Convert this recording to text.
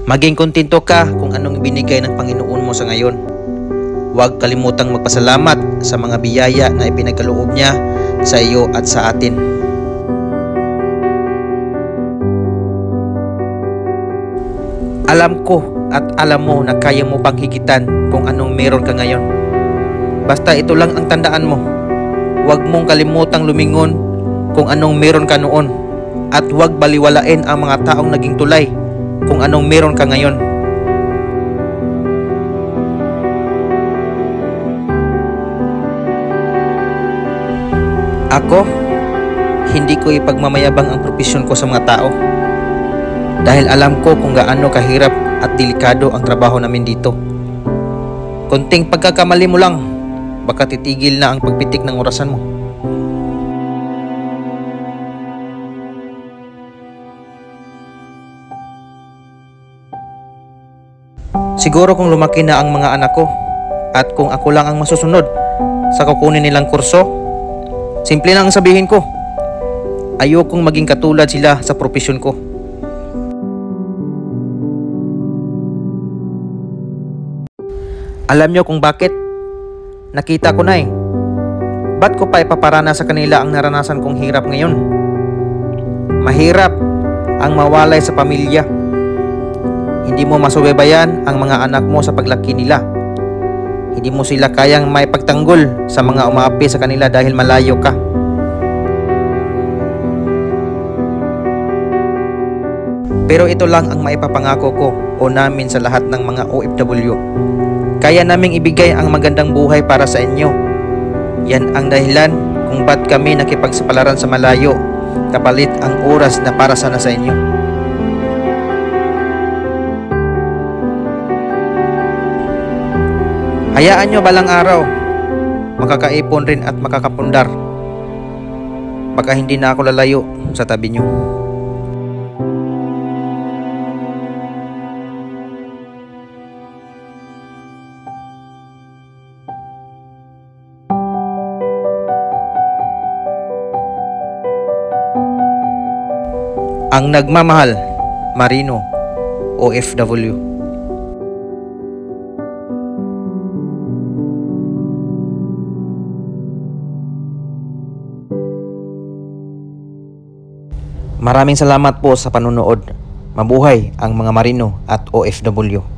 Maging kontento ka kung anong ibinigay ng Panginoon mo sa ngayon. Huwag kalimutang magpasalamat sa mga biyaya na ipinagkaloob niya sa iyo at sa atin. Alam ko at alam mo na kaya mo pang higitan kung anong meron ka ngayon. Basta ito lang ang tandaan mo. Huwag mong kalimutang lumingon kung anong meron ka noon at huwag baliwalain ang mga taong naging tulay kung anong meron ka ngayon. Ako, hindi ko ipagmamayabang ang propesyon ko sa mga tao dahil alam ko kung gaano kahirap at delikado ang trabaho namin dito. Konting pagkakamali mo lang, baka titigil na ang pagpitik ng orasan mo. Siguro kung lumaki na ang mga anak ko at kung ako lang ang masusunod sa kukunin nilang kurso, simple lang ang sabihin ko, ayokong maging katulad sila sa propesyon ko. Alam nyo kung bakit? Nakita ko na eh. Ba't ko pa ipaparana sa kanila ang naranasan kong hirap ngayon? Mahirap ang mawalay sa pamilya. Hindi mo masubaybayan ang mga anak mo sa paglaki nila. Hindi mo sila kayang maipagtanggol sa mga umaapi sa kanila dahil malayo ka. Pero ito lang ang maipapangako ko o namin sa lahat ng mga OFW. Kaya naming ibigay ang magandang buhay para sa inyo. Yan ang dahilan kung ba't kami nakipagsapalaran sa malayo, kapalit ang oras na para sana sa inyo. Hayaan nyo balang araw, makakaipon rin at makakapundar. Baka hindi na ako lalayo sa tabi nyo. Ang nagmamahal, Marino, OFW. Maraming salamat po sa panunood. Mabuhay ang mga Marino at OFW.